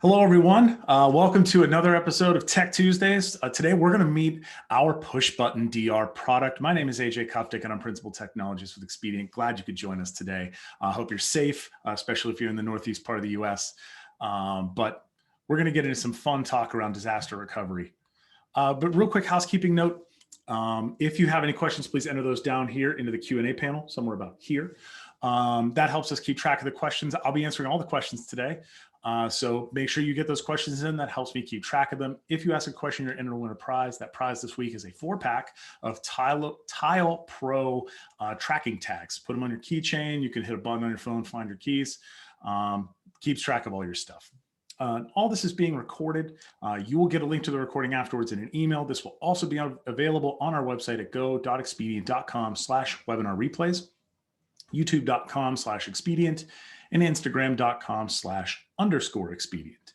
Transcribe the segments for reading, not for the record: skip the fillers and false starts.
Hello, everyone. Welcome to another episode of Tech Tuesdays. Today, we're going to meet our push-button DR product. My name is AJ Kuftic, and I'm Principal Technologist with Expedient. Glad you could join us today. I hope you're safe, especially if you're in the northeast part of the U.S. But we're going to get into some fun talk around disaster recovery. But real quick housekeeping note, if you have any questions, please enter those down here into the Q&A panel, somewhere about here. That helps us keep track of the questions. I'll be answering all the questions today. So make sure you get those questions in. That helps me keep track of them. If you ask a question, you're in to win a prize. That prize this week is a 4-pack of Tile Pro tracking tags. Put them on your keychain. You can hit a button on your phone, find your keys. Keeps track of all your stuff. All this is being recorded. You will get a link to the recording afterwards in an email. This will also be available on our website at go.expedient.com/webinar replays, youtube.com/expedient, and instagram.com/_expedient.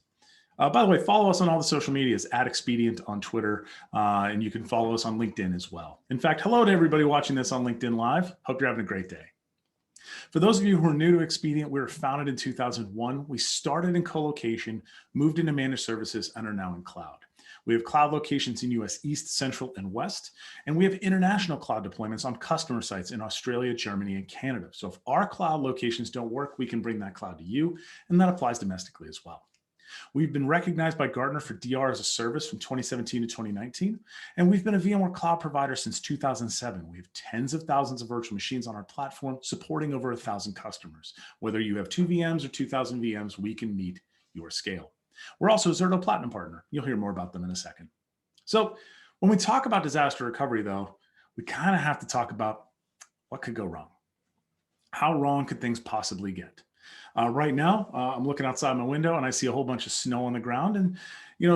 By the way, follow us on all the social medias at Expedient on Twitter, and you can follow us on LinkedIn as well. In fact, hello to everybody watching this on LinkedIn Live. Hope you're having a great day. For those of you who are new to Expedient, we were founded in 2001. We started in co-location, moved into managed services, and are now in cloud. We have cloud locations in US East, Central, and West, and we have international cloud deployments on customer sites in Australia, Germany, and Canada. So if our cloud locations don't work, we can bring that cloud to you, and that applies domestically as well. We've been recognized by Gartner for DR as a service from 2017 to 2019, and we've been a VMware cloud provider since 2007. We have tens of thousands of virtual machines on our platform, supporting over 1,000 customers. Whether you have 2 VMs or 2,000 VMs, we can meet your scale. We're also a Zerto Platinum partner. You'll hear more about them in a second. So when we talk about disaster recovery, though, we kind of have to talk about what could go wrong. How wrong could things possibly get? Right now, I'm looking outside my window and I see a whole bunch of snow on the ground. And,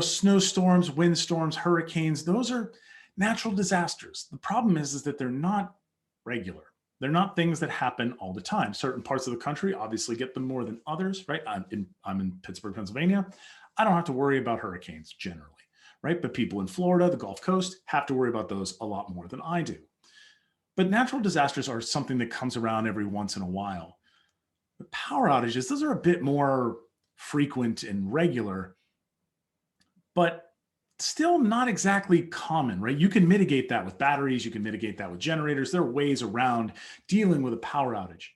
snowstorms, windstorms, hurricanes, those are natural disasters. The problem is that they're not regular. They're not things that happen all the time. Certain parts of the country obviously get them more than others, right? I'm in Pittsburgh, Pennsylvania. I don't have to worry about hurricanes generally, right? But people in Florida, the Gulf Coast, have to worry about those a lot more than I do. But natural disasters are something that comes around every once in a while. But power outages, those are a bit more frequent and regular, but still not exactly common, right? You can mitigate that with batteries. You can mitigate that with generators. There are ways around dealing with a power outage.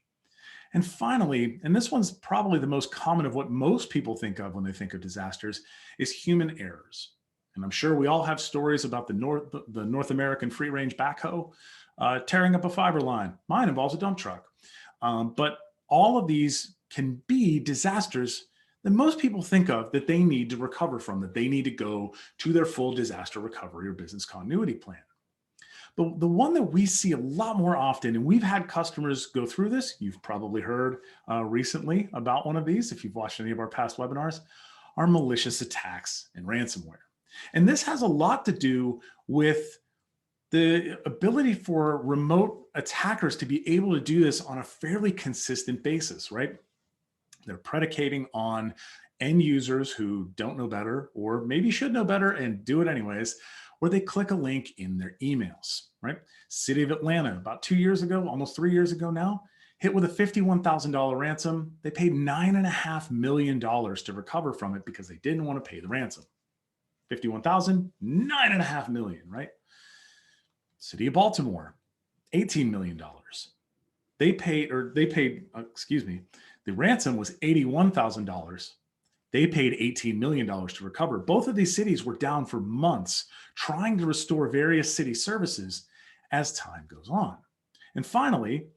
And finally, and this one's probably the most common of what most people think of when they think of disasters, is human errors. And I'm sure we all have stories about the North American free-range backhoe tearing up a fiber line. Mine involves a dump truck. But all of these can be disasters that most people think of that they need to recover from, that they need to go to their full disaster recovery or business continuity plan. But the one that we see a lot more often, and we've had customers go through this, you've probably heard recently about one of these if you've watched any of our past webinars, are malicious attacks and ransomware. And this has a lot to do with the ability for remote attackers to be able to do this on a fairly consistent basis, right? They're predicating on end users who don't know better, or maybe should know better and do it anyways, where they click a link in their emails, right? City of Atlanta, about 2 years ago, almost 3 years ago now, hit with a $51,000 ransom. They paid $9.5 million to recover from it because they didn't want to pay the ransom. 51,000, $9.5 million, right? City of Baltimore, $18 million. The ransom was $81,000. They paid $18 million to recover. Both of these cities were down for months trying to restore various city services as time goes on. And finally,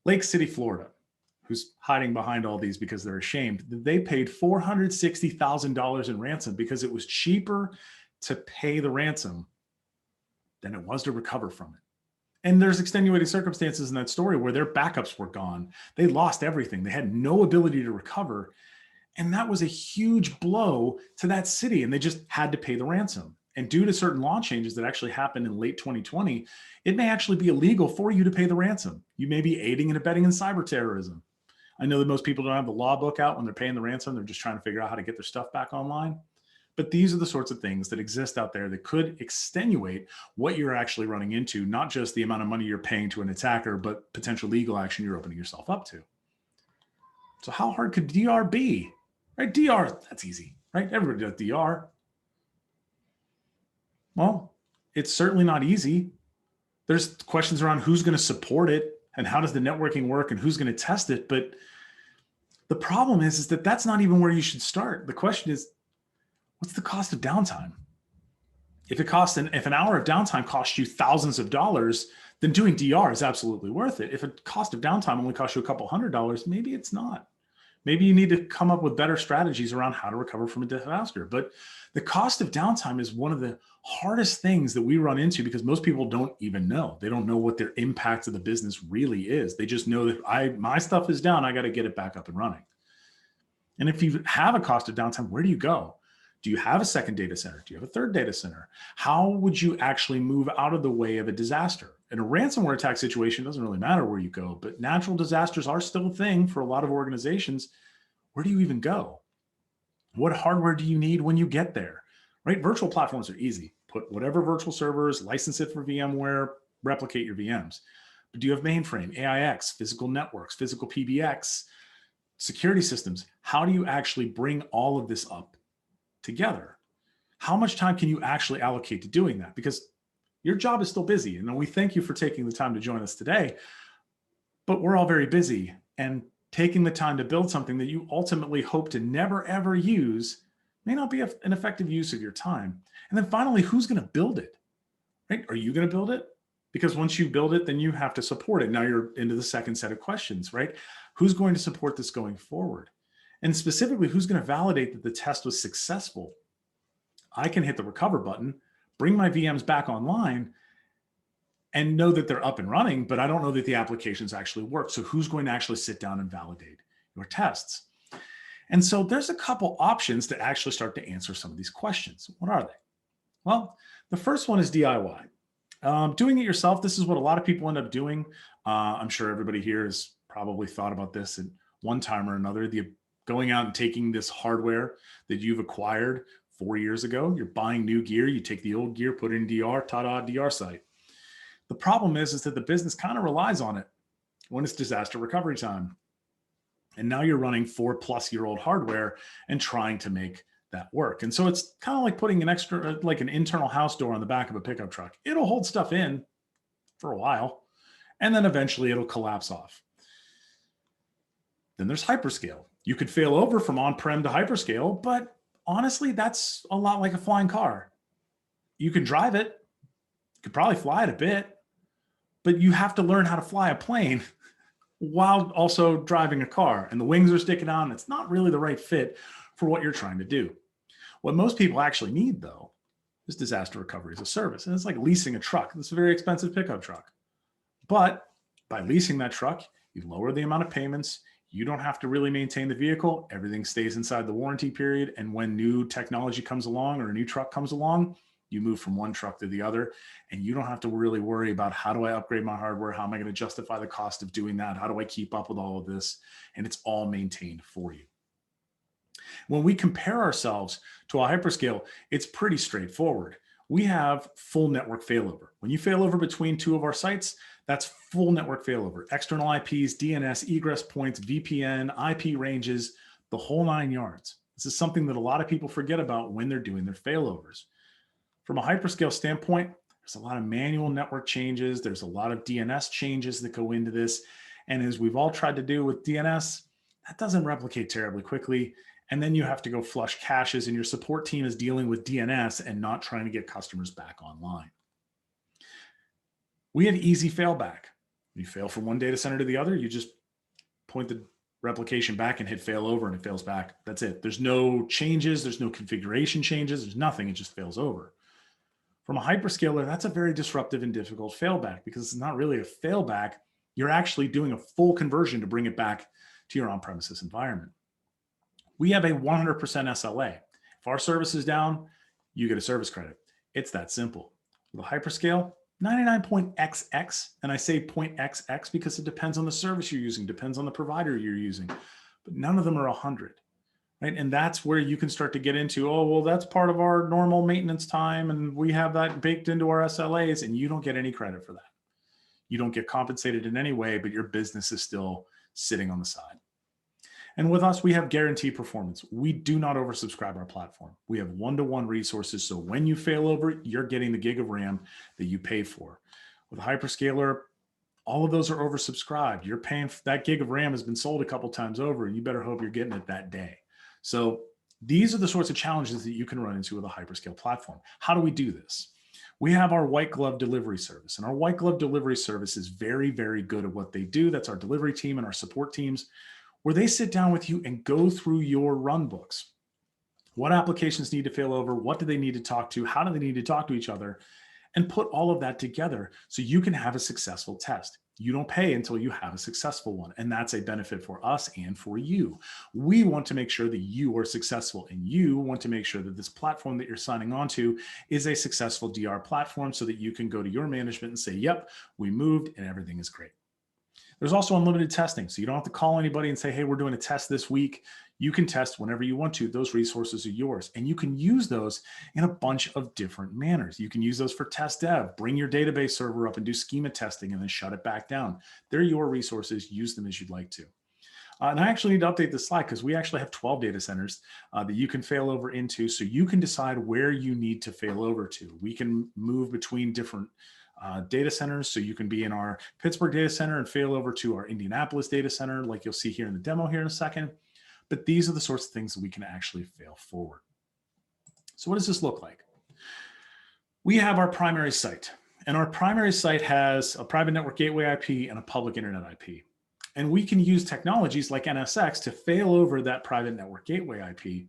Lake City, Florida, who's hiding behind all these because they're ashamed, they paid $460,000 in ransom because it was cheaper to pay the ransom than it was to recover from it. And there's extenuating circumstances in that story where their backups were gone. They lost everything. They had no ability to recover. And that was a huge blow to that city. And they just had to pay the ransom. And due to certain law changes that actually happened in late 2020, it may actually be illegal for you to pay the ransom. You may be aiding and abetting in cyber terrorism. I know that most people don't have the law book out when they're paying the ransom. They're just trying to figure out how to get their stuff back online. But these are the sorts of things that exist out there that could extenuate what you're actually running into, not just the amount of money you're paying to an attacker, but potential legal action you're opening yourself up to. So how hard could DR be? Right? DR, that's easy. right? Everybody does DR. Well, it's certainly not easy. There's questions around who's going to support it and how does the networking work and who's going to test it. But the problem is that that's not even where you should start. The question is, what's the cost of downtime? If an hour of downtime costs you thousands of dollars, then doing DR is absolutely worth it. If a cost of downtime only costs you a couple $100, maybe it's not. Maybe you need to come up with better strategies around how to recover from a disaster. But the cost of downtime is one of the hardest things that we run into because most people don't even know. They don't know what their impact of the business really is. They just know that my stuff is down. I got to get it back up and running. And if you have a cost of downtime, where do you go? Do you have a second data center? Do you have a third data center? How would you actually move out of the way of a disaster? In a ransomware attack situation, it doesn't really matter where you go, but natural disasters are still a thing for a lot of organizations. Where do you even go? What hardware do you need when you get there? Right? Virtual platforms are easy. Put whatever virtual servers, license it for VMware, replicate your VMs. But do you have mainframe, AIX, physical networks, physical PBX, security systems? How do you actually bring all of this up together? How much time can you actually allocate to doing that? Because your job is still busy. And we thank you for taking the time to join us today, but we're all very busy, and taking the time to build something that you ultimately hope to never, ever use may not be an effective use of your time. And then finally, who's going to build it, right? Are you going to build it? Because once you build it, then you have to support it. Now you're into the second set of questions, right? Who's going to support this going forward? And specifically, who's going to validate that the test was successful? I can hit the recover button, bring my VMs back online, and know that they're up and running, but I don't know that the applications actually work. So who's going to actually sit down and validate your tests? And so there's a couple options to actually start to answer some of these questions. What are they? Well, the first one is DIY. Doing it yourself, this is what a lot of people end up doing. I'm sure everybody here has probably thought about this at one time or another. Going out and taking this hardware that you've acquired 4 years ago, you're buying new gear, you take the old gear, put it in DR, ta-da, DR site. The problem is that the business kind of relies on it when it's disaster recovery time. And now you're running 4+ year-old hardware and trying to make that work. And so it's kind of like putting an internal house door on the back of a pickup truck. It'll hold stuff in for a while, and then eventually it'll collapse off. Then there's hyperscale. You could fail over from on-prem to hyperscale, but honestly, that's a lot like a flying car. You can drive it, you could probably fly it a bit, but you have to learn how to fly a plane while also driving a car, and the wings are sticking out, and it's not really the right fit for what you're trying to do. What most people actually need, though, is disaster recovery as a service. And it's like leasing a truck. It's a very expensive pickup truck. But by leasing that truck, you lower the amount of payments. You don't have to really maintain the vehicle. Everything stays inside the warranty period. And when new technology comes along or a new truck comes along, you move from one truck to the other, and you don't have to really worry about how do I upgrade my hardware? How am I going to justify the cost of doing that? How do I keep up with all of this? And it's all maintained for you. When we compare ourselves to a hyperscale, it's pretty straightforward. We have full network failover. When you fail over between two of our sites, that's full network failover. External IPs, DNS, egress points, VPN, IP ranges, the whole 9 yards. This is something that a lot of people forget about when they're doing their failovers. From a hyperscale standpoint, there's a lot of manual network changes. There's a lot of DNS changes that go into this. And as we've all tried to do with DNS, that doesn't replicate terribly quickly. And then you have to go flush caches, and your support team is dealing with DNS and not trying to get customers back online. We have easy failback. You fail from one data center to the other, you just point the replication back and hit fail over, and it fails back. That's it. There's no changes. There's no configuration changes. There's nothing. It just fails over. From a hyperscaler, that's a very disruptive and difficult failback because it's not really a failback. You're actually doing a full conversion to bring it back to your on-premises environment. We have a 100% SLA. If our service is down, you get a service credit. It's that simple. With a hyperscale, 99.xx, and I say 0.xx because it depends on the service you're using, depends on the provider you're using, but none of them are 100, right? And that's where you can start to get into, oh, well, that's part of our normal maintenance time, and we have that baked into our SLAs, and you don't get any credit for that. You don't get compensated in any way, but your business is still sitting on the side. And with us, we have guaranteed performance. We do not oversubscribe our platform. We have one-to-one resources. So when you fail over, you're getting the gig of RAM that you pay for. With a hyperscaler, all of those are oversubscribed. You're paying, that gig of RAM has been sold a couple times over, and you better hope you're getting it that day. So these are the sorts of challenges that you can run into with a hyperscale platform. How do we do this? We have our Whiteglove delivery service, and our Whiteglove delivery service is very, very good at what they do. That's our delivery team and our support teams, where they sit down with you and go through your run books. What applications need to fail over? What do they need to talk to? How do they need to talk to each other? And put all of that together so you can have a successful test. You don't pay until you have a successful one. And that's a benefit for us and for you. We want to make sure that you are successful, and you want to make sure that this platform that you're signing on to is a successful DR platform so that you can go to your management and say, yep, we moved and everything is great. There's also unlimited testing. So you don't have to call anybody and say, hey, we're doing a test this week. You can test whenever you want to. Those resources are yours. And you can use those in a bunch of different manners. You can use those for test dev, bring your database server up and do schema testing and then shut it back down. They're your resources. Use them as you'd like to. And I actually need to update this slide because we actually have 12 data centers that you can fail over into. So you can decide where you need to fail over to. We can move between different data centers. So you can be in our Pittsburgh data center and fail over to our Indianapolis data center, like you'll see here in the demo here in a second. But these are the sorts of things that we can actually fail forward. So what does this look like? We have our primary site, and our primary site has a private network gateway IP and a public internet IP. And we can use technologies like NSX to fail over that private network gateway IP.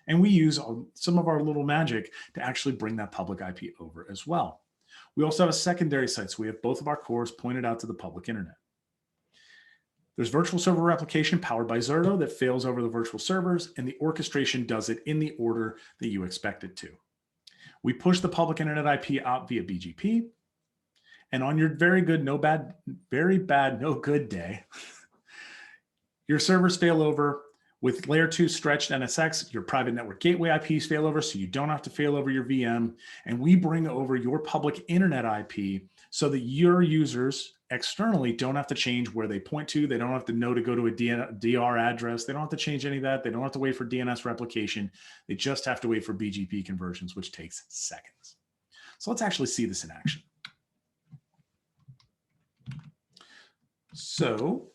And we use some of our little magic to actually bring that public IP over as well. We also have a secondary site, so we have both of our cores pointed out to the public internet. There's virtual server replication powered by Zerto that fails over the virtual servers, and the orchestration does it in the order that you expect it to. We push the public internet IP out via BGP, and on your very bad, no good day, your servers fail over. With layer 2 stretched NSX, your private network gateway IPs fail over, so you don't have to fail over your VM. And we bring over your public internet IP so that your users externally don't have to change where they point to. They don't have to know to go to a DR address. They don't have to change any of that. They don't have to wait for DNS replication. They just have to wait for BGP conversions, which takes seconds. So let's actually see this in action. So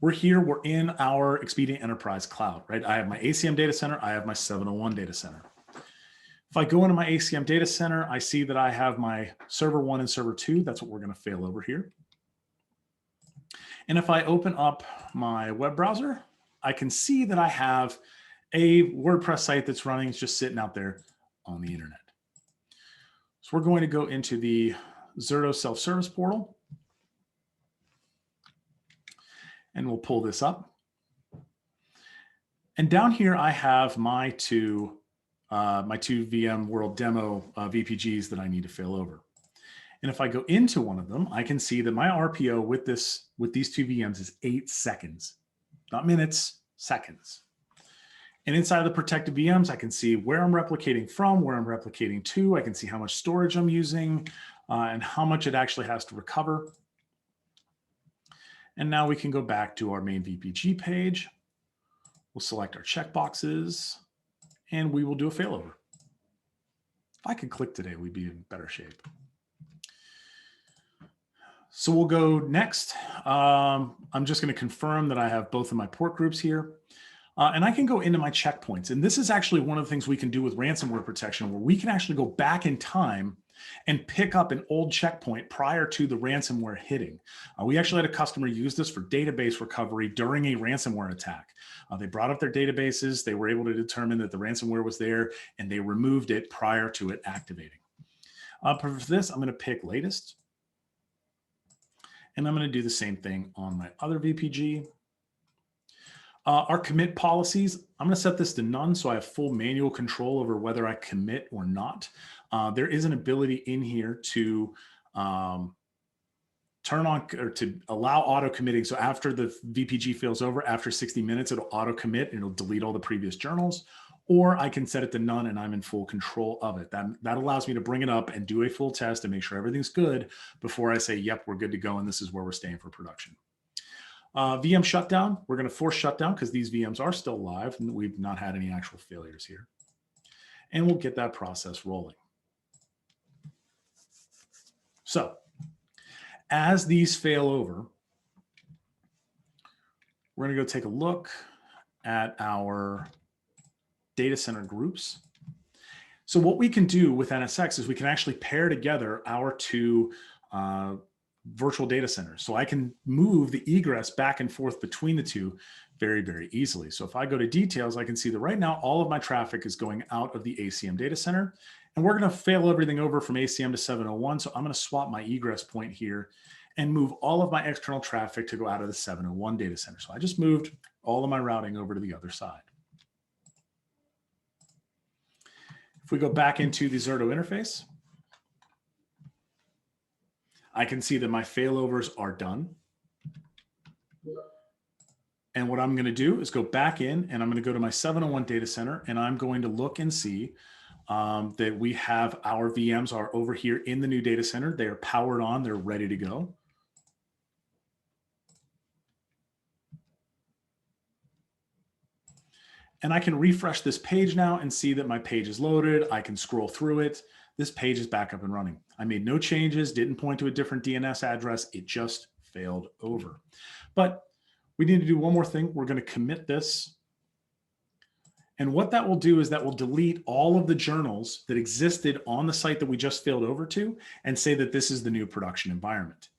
we're here, we're in our Expedient Enterprise Cloud, right? I have my ACM data center, I have my 701 data center. If I go into my ACM data center, I see that I have my server 1 and server 2. That's what we're going to fail over here. And if I open up my web browser, I can see that I have a WordPress site that's running. It's just sitting out there on the internet. So we're going to go into the Zerto self-service portal. And we'll pull this up. And down here, I have my two VMworld demo VPGs that I need to fail over. And if I go into one of them, I can see that my RPO with these two VMs is 8 seconds, not minutes, seconds. And inside of the protected VMs, I can see where I'm replicating from, where I'm replicating to. I can see how much storage I'm using and how much it actually has to recover. And now we can go back to our main VPG page. We'll select our checkboxes and we will do a failover. If I could click today, we'd be in better shape. So we'll go next. I'm just going to confirm that I have both of my port groups here. And I can go into my checkpoints. And this is actually one of the things we can do with ransomware protection, where we can actually go back in time and pick up an old checkpoint prior to the ransomware hitting. We actually had a customer use this for database recovery during a ransomware attack. They brought up their databases. They were able to determine that the ransomware was there, and they removed it prior to it activating. For this, I'm going to pick latest. And I'm going to do the same thing on my other VPG. Our commit policies, I'm going to set this to none so I have full manual control over whether I commit or not. There is an ability in here to turn on or to allow auto committing. So after the VPG fails over, after 60 minutes, it'll auto commit and it'll delete all the previous journals. Or I can set it to none and I'm in full control of it. That allows me to bring it up and do a full test and make sure everything's good before I say, yep, we're good to go and this is where we're staying for production. VM shutdown, we're going to force shutdown because these VMs are still live and we've not had any actual failures here. And we'll get that process rolling. So as these fail over, we're going to go take a look at our data center groups. So what we can do with NSX is we can actually pair together our two virtual data centers. So I can move the egress back and forth between the two very, very easily. So if I go to details, I can see that right now all of my traffic is going out of the ACM data center, and we're going to fail everything over from ACM to 701. So I'm going to swap my egress point here and move all of my external traffic to go out of the 701 data center. So I just moved all of my routing over to the other side. If we go back into the Zerto interface, I can see that my failovers are done. And what I'm going to do is go back in and I'm going to go to my 701 data center and I'm going to look and see that we have our VMs are over here in the new data center. They are powered on, they're ready to go. And I can refresh this page now and see that my page is loaded. I can scroll through it. This page is back up and running. I made no changes, didn't point to a different DNS address. It just failed over. But we need to do one more thing. We're going to commit this. And what that will do is that will delete all of the journals that existed on the site that we just failed over to and say that this is the new production environment.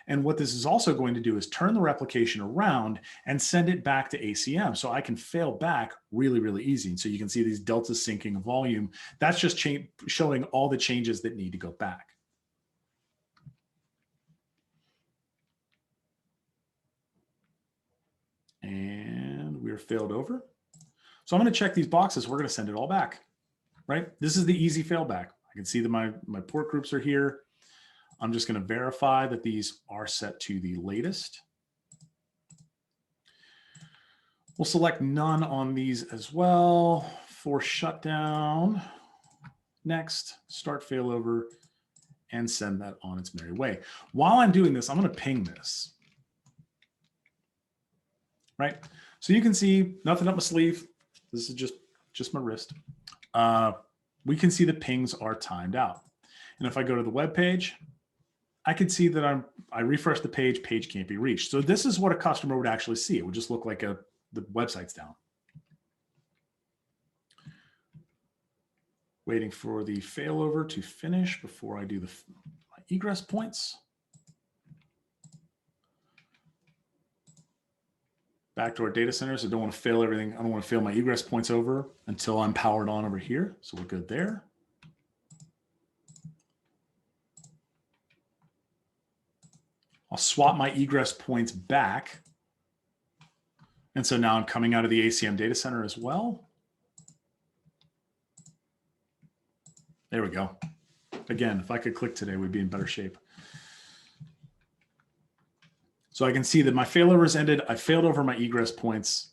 And what this is also going to do is turn the replication around and send it back to ACM. So I can fail back really, really easy. And so you can see these delta syncing of volume. That's just showing all the changes that need to go back. And we're failed over. So I'm going to check these boxes. We're going to send it all back, right? This is the easy failback. I can see that my port groups are here. I'm just going to verify that these are set to the latest. We'll select none on these as well. Force shutdown. Next, start failover, and send that on its merry way. While I'm doing this, I'm going to ping this. Right? So you can see nothing up my sleeve. This is just my wrist. We can see the pings are timed out. And if I go to the web page, I can see that I refresh the page can't be reached. So this is what a customer would actually see. It would just look like the website's down. Waiting for the failover to finish before I do my egress points. Back to our data centers. I don't want to fail everything. I don't want to fail my egress points over until I'm powered on over here. So we're good there. I'll swap my egress points back. And so now I'm coming out of the ACM data center as well. There we go. Again, if I could click today, we'd be in better shape. So I can see that my failovers ended. I failed over my egress points.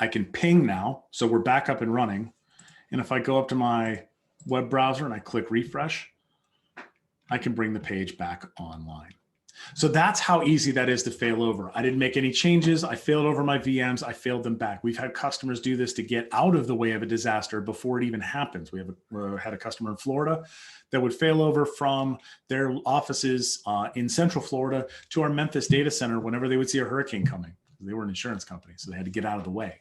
I can ping now. So we're back up and running. And if I go up to my web browser and I click refresh, I can bring the page back online. So that's how easy that is to fail over. I didn't make any changes. I failed over my VMs. I failed them back. We've had customers do this to get out of the way of a disaster before it even happens. We had a customer in Florida that would fail over from their offices in Central Florida to our Memphis data center whenever they would see a hurricane coming. They were an insurance company, so they had to get out of the way.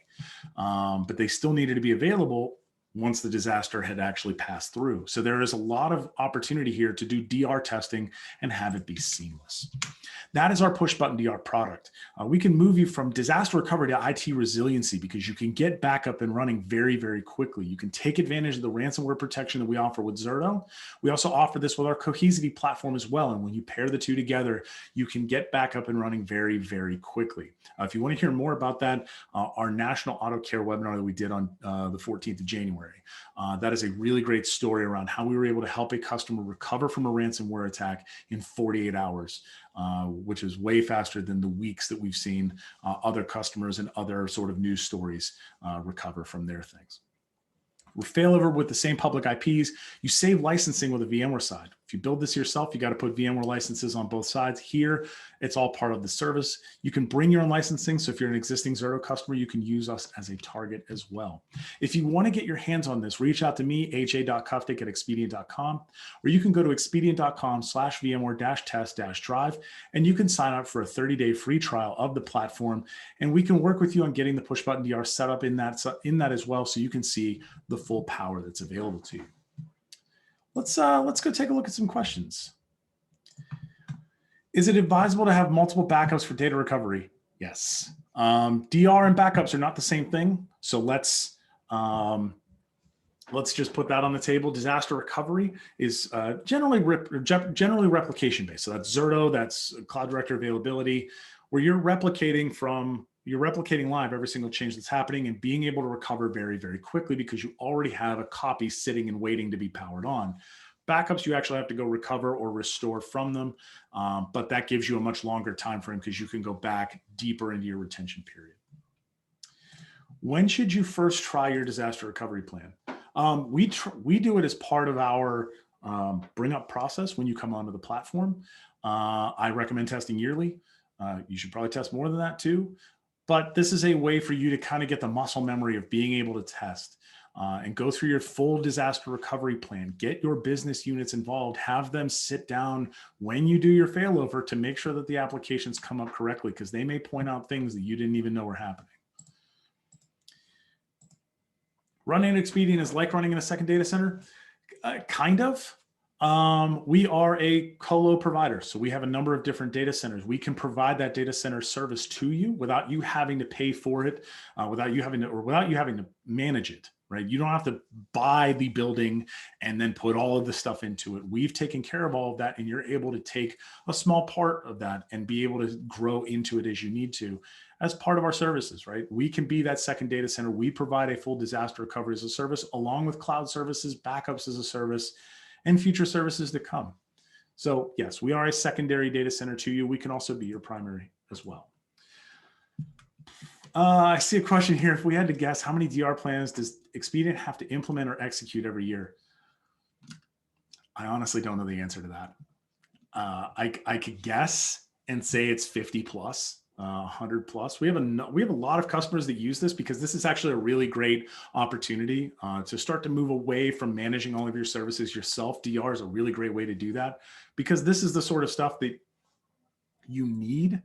But they still needed to be available once the disaster had actually passed through. So there is a lot of opportunity here to do DR testing and have it be seamless. That is our push button DR product. We can move you from disaster recovery to IT resiliency because you can get back up and running very, very quickly. You can take advantage of the ransomware protection that we offer with Zerto. We also offer this with our Cohesity platform as well. And when you pair the two together, you can get back up and running very, very quickly. If you want to hear more about that, our National Auto Care webinar that we did on the 14th of January, that is a really great story around how we were able to help a customer recover from a ransomware attack in 48 hours, which is way faster than the weeks that we've seen other customers and other sort of news stories recover from their things. With failover with the same public IPs, you save licensing with the VMware side. If you build this yourself, you got to put VMware licenses on both sides. Here, it's all part of the service. You can bring your own licensing. So if you're an existing Zerto customer, you can use us as a target as well. If you want to get your hands on this, reach out to me, aj.kuftic@expedient.com, or you can go to expedient.com/VMware-test-drive, and you can sign up for a 30-day free trial of the platform. And we can work with you on getting the push button DR set up in that as well, so you can see the full power that's available to you. Let's go take a look at some questions. Is it advisable to have multiple backups for data recovery? Yes. DR and backups are not the same thing. So let's just put that on the table. Disaster recovery is generally replication based. So that's Zerto, that's Cloud Director availability, where you're replicating live every single change that's happening and being able to recover very, very quickly because you already have a copy sitting and waiting to be powered on. Backups, you actually have to go recover or restore from them, but that gives you a much longer time frame because you can go back deeper into your retention period. When should you first try your disaster recovery plan? We do it as part of our bring up process when you come onto the platform. I recommend testing yearly. You should probably test more than that too. But this is a way for you to kind of get the muscle memory of being able to test and go through your full disaster recovery plan. Get your business units involved. Have them sit down when you do your failover to make sure that the applications come up correctly because they may point out things that you didn't even know were happening. Running an Expedient is like running in a second data center. Kind of. We are a colo provider. So we have a number of different data centers. We can provide that data center service to you without you having to pay for it, without you having to manage it, right? You don't have to buy the building and then put all of the stuff into it. We've taken care of all of that, and you're able to take a small part of that and be able to grow into it as you need to as part of our services, right? We can be that second data center. We provide a full disaster recovery as a service, along with cloud services, backups as a service, and future services to come. So yes, we are a secondary data center to you. We can also be your primary as well. I see a question here. If we had to guess, how many DR plans does Expedient have to implement or execute every year? I honestly don't know the answer to that. I could guess and say it's 50 plus. 100 plus. We have a lot of customers that use this because this is actually a really great opportunity to start to move away from managing all of your services yourself. DR is a really great way to do that because this is the sort of stuff that you need,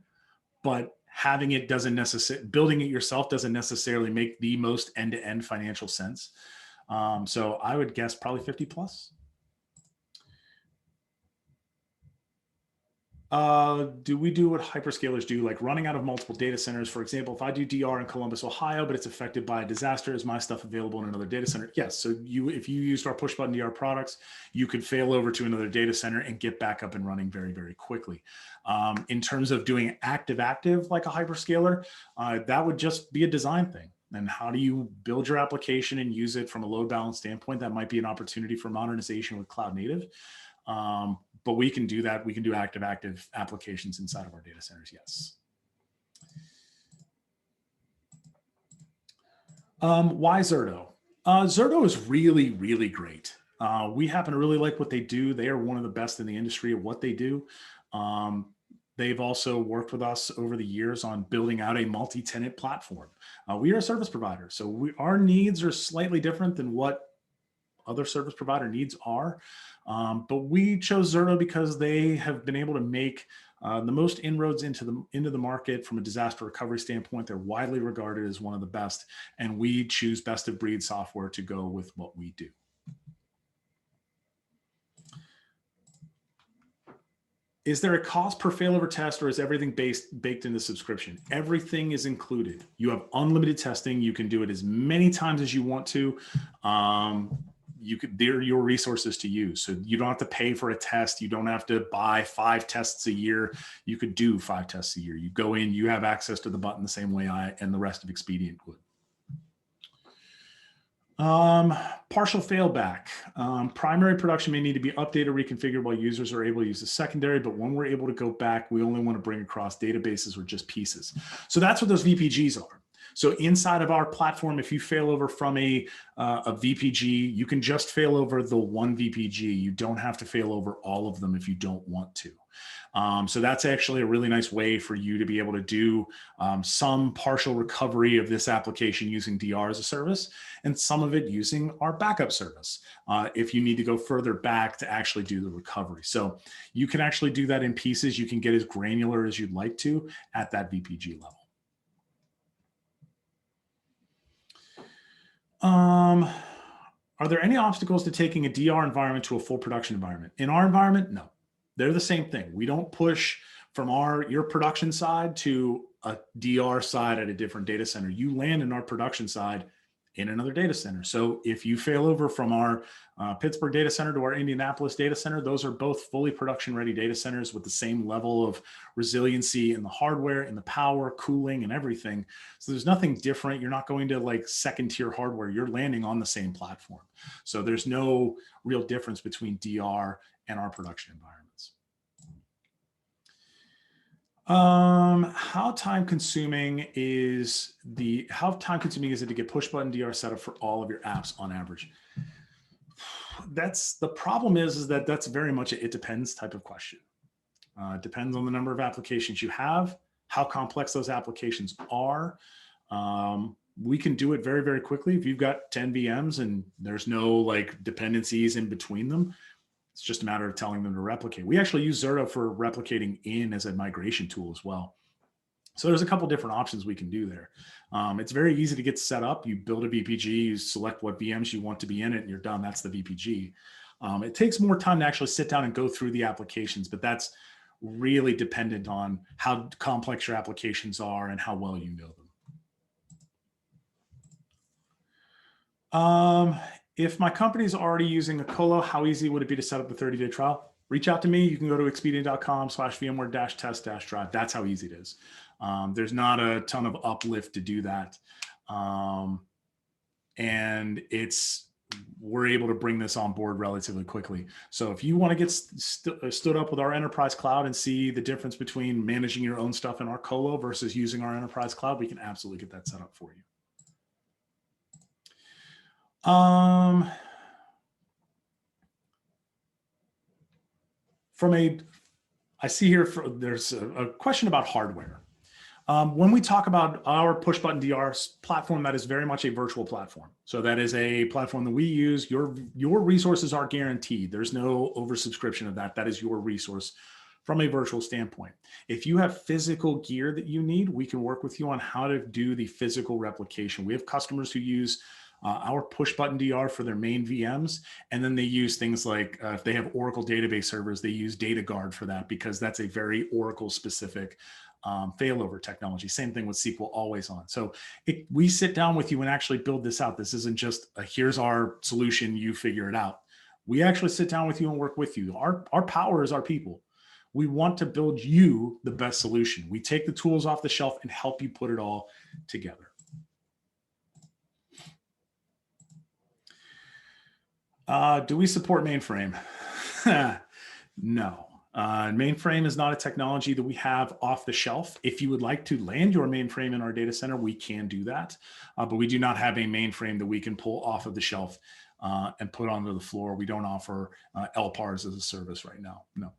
but having it doesn't necessarily, building it yourself doesn't necessarily make the most end-to-end financial sense. So I would guess probably 50 plus. Do we do what hyperscalers do, like running out of multiple data centers? For example, if I do DR in Columbus, Ohio, but it's affected by a disaster, is my stuff available in another data center? Yes. So if you used our push button DR products, you could fail over to another data center and get back up and running very, very quickly. In terms of doing active like a hyperscaler, that would just be a design thing. And how do you build your application and use it from a load balance standpoint? That might be an opportunity for modernization with cloud native. But we can do that. We can do active applications inside of our data centers. Yes. Why Zerto? Zerto is really, really great. We happen to really like what they do. They are one of the best in the industry at what they do. They've also worked with us over the years on building out a multi-tenant platform. We are a service provider, so our needs are slightly different than what other service provider needs are. But we chose Zerto because they have been able to make the most inroads into the market from a disaster recovery standpoint. They're widely regarded as one of the best, and we choose best of breed software to go with what we do. Is there a cost per failover test, or is everything baked in the subscription? Everything is included. You have unlimited testing. You can do it as many times as you want to. They're your resources to use. So you don't have to pay for a test. You don't have to buy 5 tests a year. You could do 5 tests a year. You go in, you have access to the button the same way I and the rest of Expedient would. Partial failback. Primary production may need to be updated or reconfigured while users are able to use the secondary, but when we're able to go back, we only want to bring across databases or just pieces. So that's what those VPGs are. So inside of our platform, if you fail over from a VPG, you can just fail over the one VPG. You don't have to fail over all of them if you don't want to. So that's actually a really nice way for you to be able to do some partial recovery of this application using DR as a service, and some of it using our backup service if you need to go further back to actually do the recovery. So you can actually do that in pieces. You can get as granular as you'd like to at that VPG level. Are there any obstacles to taking a DR environment to a full production environment? In our environment, no. They're the same thing. We don't push from your production side to a DR side at a different data center. You land in our production side in another data center. So if you fail over from our Pittsburgh data center to our Indianapolis data center, those are both fully production ready data centers with the same level of resiliency in the hardware, in the power, cooling, and everything. So there's nothing different. You're not going to like second tier hardware. You're landing on the same platform. So there's no real difference between DR and our production environments. How time consuming is it to get push button DR set up for all of your apps on average? That's the problem is that that's very much it depends type of question. It depends on the number of applications you have, how complex those applications are. We can do it very, very quickly. If you've got 10 VMs and there's no like dependencies in between them, it's just a matter of telling them to replicate. We actually use Zerto for replicating in as a migration tool as well. So there's a couple different options we can do there. It's very easy to get set up. You build a VPG, you select what VMs you want to be in it, and you're done. That's the VPG. It takes more time to actually sit down and go through the applications, but that's really dependent on how complex your applications are and how well you know them. If my company is already using a colo, how easy would it be to set up the 30-day trial? Reach out to me. You can go to expedient.com/VMware-test-drive. That's how easy it is. There's not a ton of uplift to do that. And we're able to bring this on board relatively quickly. So if you want to get stood up with our enterprise cloud and see the difference between managing your own stuff in our colo versus using our enterprise cloud, we can absolutely get that set up for you. I see here, there's a question about hardware. When we talk about our push button DR platform, that is very much a virtual platform. So that is a platform that we use. Your resources are guaranteed. There's no oversubscription of that. That is your resource from a virtual standpoint. If you have physical gear that you need, we can work with you on how to do the physical replication. We have customers who use our push button DR for their main VMs. And then they use things like, if they have Oracle database servers, they use DataGuard for that because that's a very Oracle specific failover technology. Same thing with SQL always on. So we sit down with you and actually build this out. This isn't just here's our solution, you figure it out. We actually sit down with you and work with you. Our power is our people. We want to build you the best solution. We take the tools off the shelf and help you put it all together. Do we support mainframe? No. Mainframe is not a technology that we have off the shelf. If you would like to land your mainframe in our data center, we can do that. But we do not have a mainframe that we can pull off of the shelf and put onto the floor. We don't offer LPARs as a service right now. No.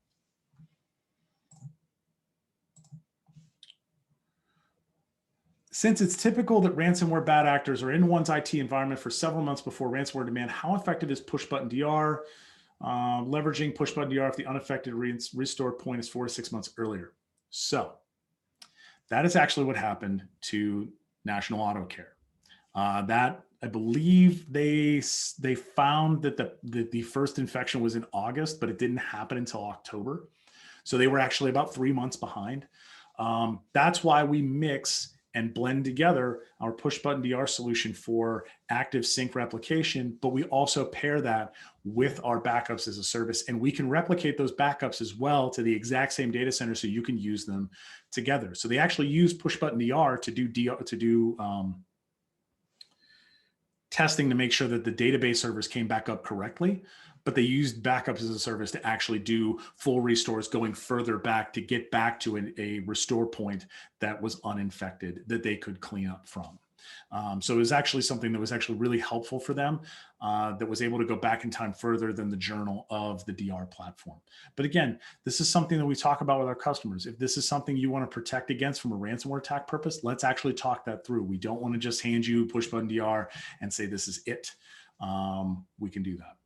Since it's typical that ransomware bad actors are in one's IT environment for several months before ransomware demand, how effective is push button DR? Leveraging push button DR if the unaffected restore point is 4 to 6 months earlier. So that is actually what happened to National Auto Care. That I believe they found that the first infection was in August, but it didn't happen until October. So they were actually about 3 months behind. That's why we mix and blend together our push button DR solution for active sync replication, but we also pair that with our backups as a service, and we can replicate those backups as well to the exact same data center so you can use them together. So they actually use push button DR to do testing to make sure that the database servers came back up correctly, but they used backups as a service to actually do full restores going further back to get back to a restore point that was uninfected that they could clean up from. So it was actually something that was actually really helpful for them, that was able to go back in time further than the journal of the DR platform. But again, this is something that we talk about with our customers. If this is something you want to protect against from a ransomware attack purpose, let's actually talk that through. We don't want to just hand you push button DR and say this is it. We can do that.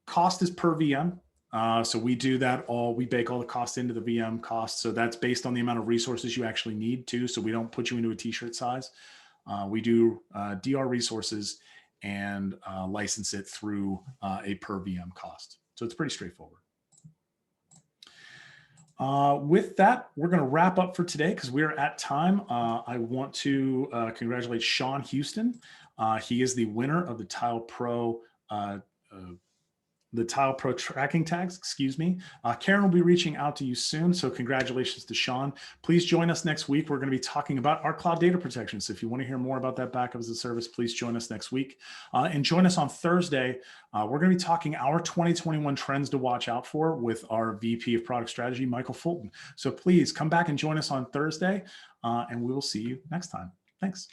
Cost is per VM. So we do that we bake all the costs into the VM cost. So that's based on the amount of resources you actually need to. So we don't put you into a t-shirt size. We do DR resources and license it through a per VM cost. So it's pretty straightforward. With that, we're going to wrap up for today because we are at time. I want to congratulate Sean Houston. He is the winner of the Tile Pro tracking tags, excuse me. Karen will be reaching out to you soon. So congratulations to Sean. Please join us next week. We're going to be talking about our cloud data protection. So if you want to hear more about that backup as a service, please join us next week. And join us on Thursday. We're going to be talking our 2021 trends to watch out for with our VP of Product Strategy, Michael Fulton. So please come back and join us on Thursday, and we will see you next time. Thanks.